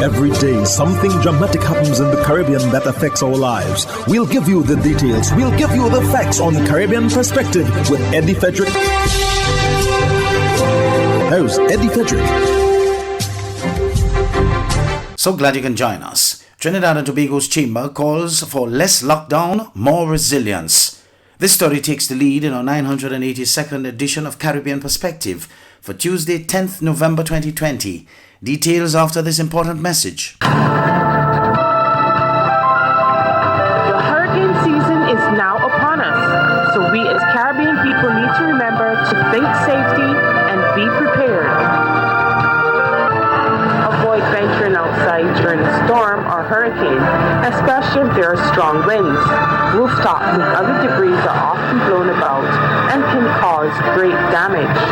Every day, something dramatic happens in the Caribbean that affects our lives. We'll give you the details. We'll give you the facts on Caribbean Perspective with Eddie Frederick. Here's Eddie Frederick. So glad you can join us. Trinidad and Tobago's chamber calls for less lockdown, more resilience. This story takes the lead in our 982nd edition of Caribbean Perspective for Tuesday, 10th November 2020. Details after this important message. The hurricane season is now upon us, so we as Caribbean people need to remember to think safety and be prepared. Avoid venturing outside during a storm or hurricane, especially if there are strong winds. Rooftops and other debris are often blown about and can cause great damage.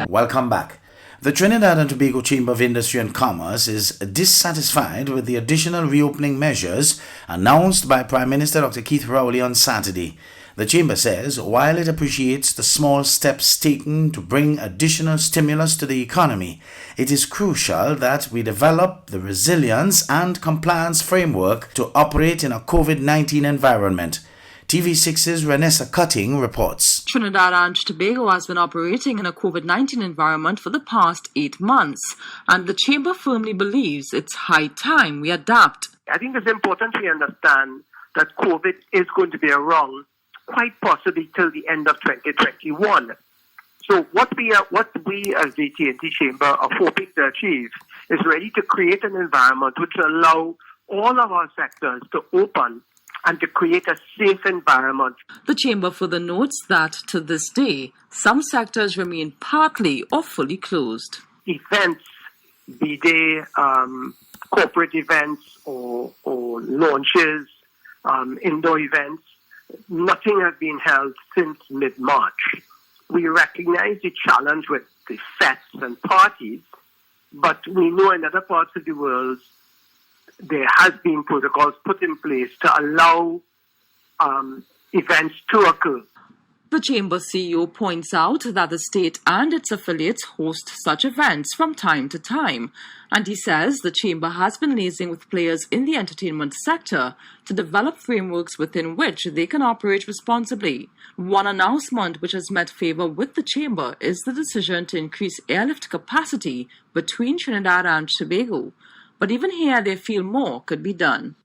Welcome back. The Trinidad and Tobago Chamber of Industry and Commerce is dissatisfied with the additional reopening measures announced by Prime Minister Dr. Keith Rowley on Saturday. The Chamber says while it appreciates the small steps taken to bring additional stimulus to the economy, it is crucial that we develop the resilience and compliance framework to operate in a COVID-19 environment. TV6's Renessa Cutting reports. Trinidad and Tobago has been operating in a COVID-19 environment for the past 8 months, and the Chamber firmly believes it's high time we adapt. I think it's important we understand that COVID is going to be around quite possibly till the end of 2021. So what we as the TNT Chamber are hoping to achieve is really to create an environment which will allow all of our sectors to open and to create a safe environment. The Chamber further notes that to this day, some sectors remain partly or fully closed. Events, be they corporate events or launches, indoor events, nothing has been held since mid-March. We recognize the challenge with the fests and parties, but we know in other parts of the world there has been protocols put in place to allow events to occur. The Chamber CEO points out that the state and its affiliates host such events from time to time, and he says the Chamber has been liaising with players in the entertainment sector to develop frameworks within which they can operate responsibly. One announcement which has met favour with the Chamber is the decision to increase airlift capacity between Trinidad and Tobago. But even here, they feel more could be done.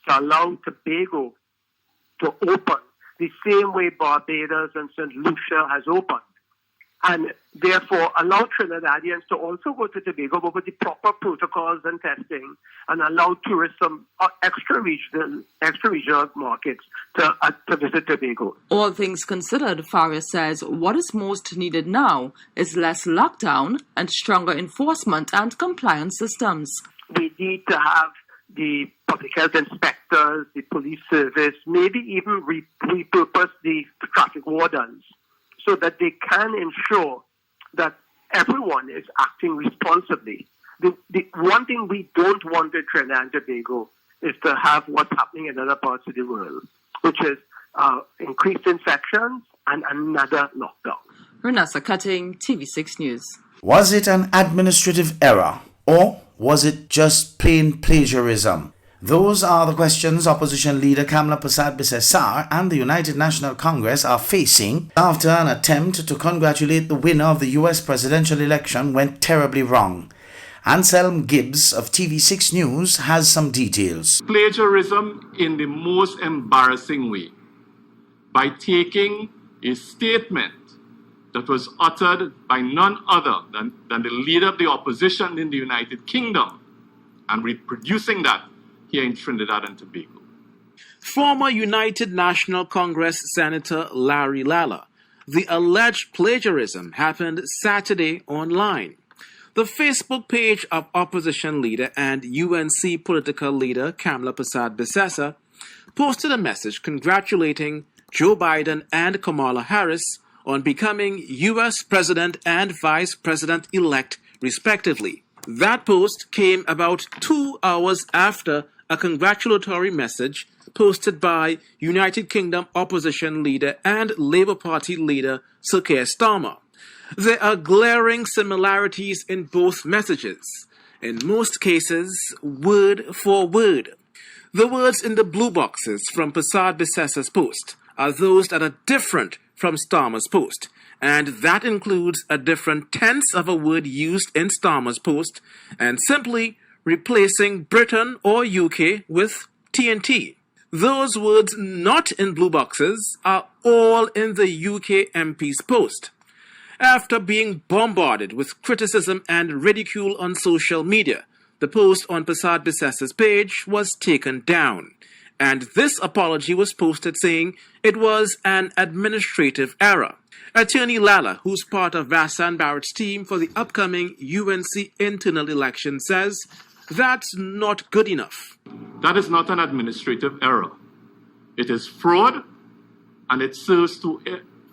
To allow Tobago to open the same way Barbados and St. Lucia has opened, and therefore allow Trinidadians to also go to Tobago, but with the proper protocols and testing, and allow tourists from extra-regional markets to visit Tobago. All things considered, Faria says what is most needed now is less lockdown and stronger enforcement and compliance systems. We need to have the public health inspectors, the police service, maybe even repurpose the traffic wardens so that they can ensure that everyone is acting responsibly. The one thing we don't want in Trinidad and Tobago is to have what's happening in other parts of the world, which is increased infections and another lockdown. Renessa Cutting, TV6 News. Was it an administrative error or was it just plain plagiarism? Those are the questions opposition leader Kamla Persad-Bissessar and the United National Congress are facing after an attempt to congratulate the winner of the US presidential election went terribly wrong. Anselm Gibbs of TV6 News has some details. Plagiarism in the most embarrassing way, by taking a statement that was uttered by none other than the leader of the opposition in the United Kingdom and reproducing that here in Trinidad and Tobago. Former United National Congress Senator Larry Lala. The alleged plagiarism happened Saturday online. The Facebook page of opposition leader and UNC political leader Kamla Persad-Bissessar posted a message congratulating Joe Biden and Kamala Harris on becoming U.S. President and Vice President-elect, respectively. That post came about 2 hours after a congratulatory message posted by United Kingdom opposition leader and Labour Party leader Sir Keir Starmer. There are glaring similarities in both messages, in most cases, word for word. The words in the blue boxes from Prasad Bisessa's post are those that are different from Starmer's post, and that includes a different tense of a word used in Starmer's post and simply replacing Britain or UK with TNT. Those words not in blue boxes are all in the UK MP's post. After being bombarded with criticism and ridicule on social media, the post on Prasad Bisessa's page was taken down, and this apology was posted saying it was an administrative error. Attorney Lala, who's part of Vassan Barrett's team for the upcoming UNC internal election, says that's not good enough. That is not an administrative error. It is fraud, and it serves to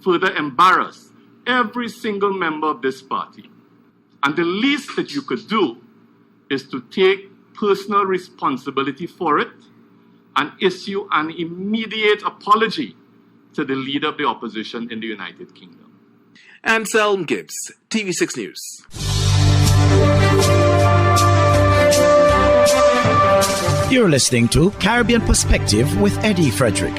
further embarrass every single member of this party. And the least that you could do is to take personal responsibility for it and issue an immediate apology to the leader of the opposition in the United Kingdom. Anselm Gibbs, TV6 News. You're listening to Caribbean Perspective with Eddie Frederick.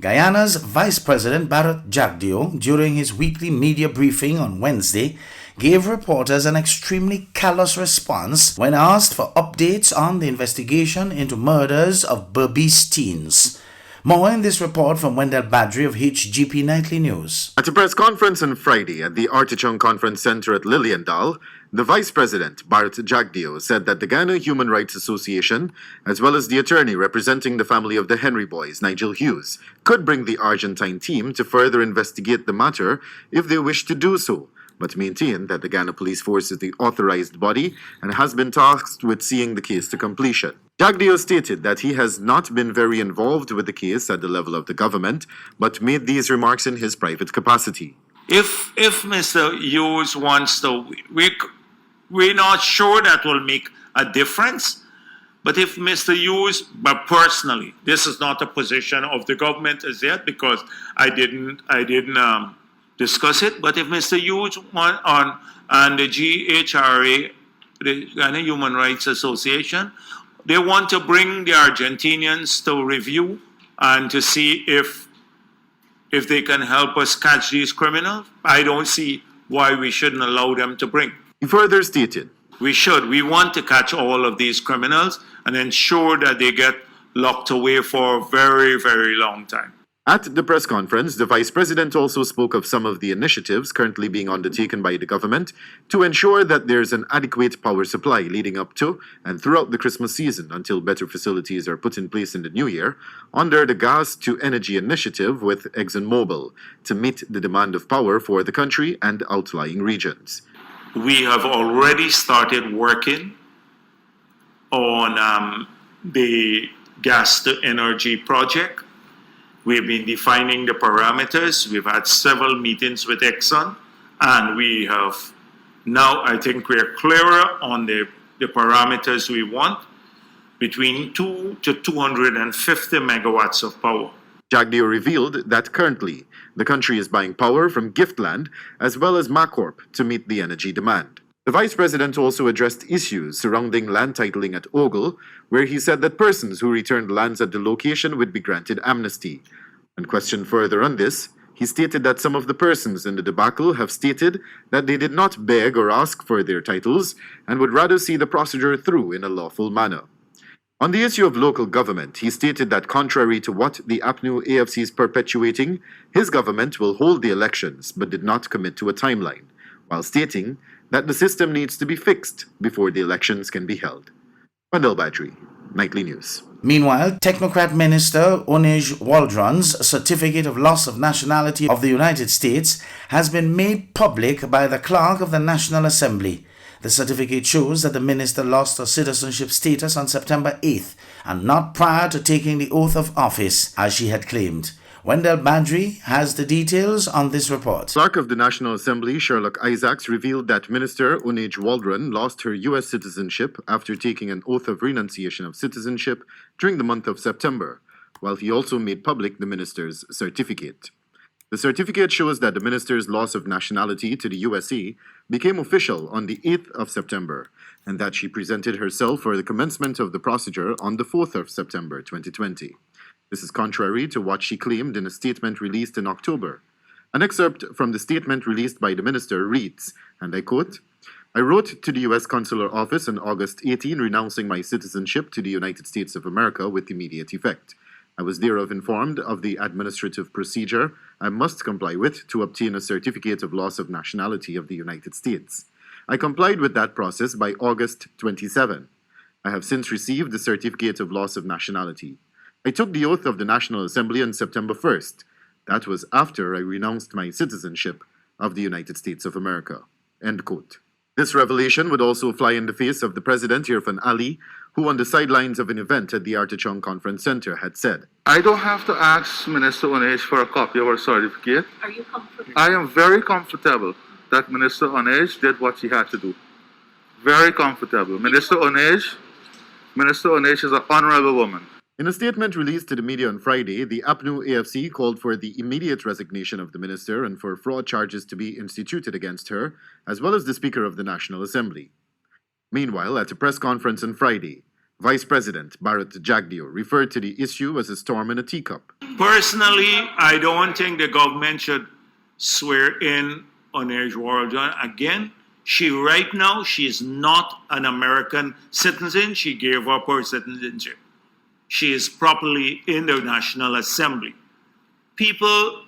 Guyana's Vice President Barrett Jagdeo, during his weekly media briefing on Wednesday, gave reporters an extremely callous response when asked for updates on the investigation into murders of Berbice teens. More in this report from Wendell Badri of HGP Nightly News. At a press conference on Friday at the Artichon Conference Center at Liliendal, the Vice President, Barrett Jagdeo, said that the Guyana Human Rights Association, as well as the attorney representing the family of the Henry boys, Nigel Hughes, could bring the Argentine team to further investigate the matter if they wish to do so, but maintained that the Guyana Police Force is the authorized body and has been tasked with seeing the case to completion. Jagdeo stated that he has not been very involved with the case at the level of the government, but made these remarks in his private capacity. If Mr. Hughes wants to, we're not sure that will make a difference. But if Mr. Hughes, but personally, this is not a position of the government as yet because I didn't discuss it. But if Mr. Hughes and the GHRA, the Guyana Human Rights Association, they want to bring the Argentinians to review and to see if they can help us catch these criminals, I don't see why we shouldn't allow them to bring. He further stated, We want to catch all of these criminals and ensure that they get locked away for a very, very long time. At the press conference, the Vice President also spoke of some of the initiatives currently being undertaken by the government to ensure that there's an adequate power supply leading up to and throughout the Christmas season until better facilities are put in place in the new year under the Gas to Energy initiative with ExxonMobil to meet the demand of power for the country and outlying regions. We have already started working on the Gas to Energy project. We've been defining the parameters. We've had several meetings with Exxon, and we have now, I think we're clearer on the parameters we want, between 2 to 250 megawatts of power. Jagdeo revealed that currently the country is buying power from Giftland as well as Macorp to meet the energy demand. The Vice President also addressed issues surrounding land titling at Ogle, where he said that persons who returned lands at the location would be granted amnesty. When questioned further on this, he stated that some of the persons in the debacle have stated that they did not beg or ask for their titles and would rather see the procedure through in a lawful manner. On the issue of local government, he stated that contrary to what the APNU AFC is perpetuating, his government will hold the elections but did not commit to a timeline, while stating that the system needs to be fixed before the elections can be held. Wendell Badri, Nightly News. Meanwhile, Technocrat Minister Onej Waldron's certificate of loss of nationality of the United States has been made public by the Clerk of the National Assembly. The certificate shows that the minister lost her citizenship status on September 8th and not prior to taking the oath of office, as she had claimed. Wendell Badri has the details on this report. Clerk of the National Assembly, Sherlock Isaacs, revealed that Minister Onej Waldron lost her U.S. citizenship after taking an oath of renunciation of citizenship during the month of September. while he also made public the minister's certificate. The certificate shows that the minister's loss of nationality to the USA became official on the 8th of September, and that she presented herself for the commencement of the procedure on the 4th of September 2020. This is contrary to what she claimed in a statement released in October. An excerpt from the statement released by the minister reads, and I quote, "I wrote to the U.S. Consular Office on August 18 renouncing my citizenship to the United States of America with immediate effect. I was thereof informed of the administrative procedure I must comply with to obtain a certificate of loss of nationality of the United States. I complied with that process by August 27. I have since received the certificate of loss of nationality. I took the oath of the National Assembly on September 1st. That was after I renounced my citizenship of the United States of America." End quote. This revelation would also fly in the face of the President Irfan Ali, who on the sidelines of an event at the Artichon Conference Center had said, "I don't have to ask Minister Onage for a copy of her certificate. Are you comfortable? I am very comfortable that Minister Onage did what she had to do. Very comfortable. Minister Onage is an honorable woman." In a statement released to the media on Friday, the APNU AFC called for the immediate resignation of the minister and for fraud charges to be instituted against her, as well as the Speaker of the National Assembly. Meanwhile, at a press conference on Friday, Vice President Bharat Jagdeo referred to the issue as a storm in a teacup. Personally, I don't think the government should swear in Onage Waldron again. Right now, she is not an American citizen. She gave up her citizenship. She is properly in the National Assembly. People,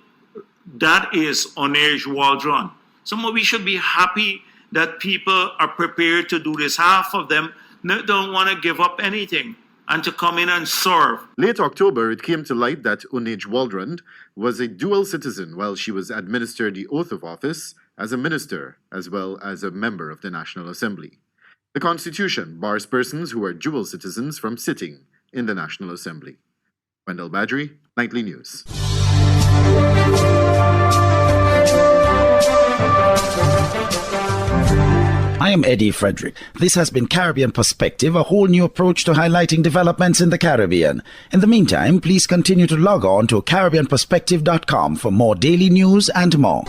that is Onage Waldron. So we should be happy that people are prepared to do this. Half of them don't want to give up anything and to come in and serve. Late October, it came to light that Onage Waldron was a dual citizen while she was administered the oath of office as a minister as well as a member of the National Assembly. The Constitution bars persons who are dual citizens from sitting in the National Assembly. Wendell Badri, Nightly News. I am Eddie Frederick. This has been Caribbean Perspective, a whole new approach to highlighting developments in the Caribbean. In the meantime, please continue to log on to CaribbeanPerspective.com for more daily news and more.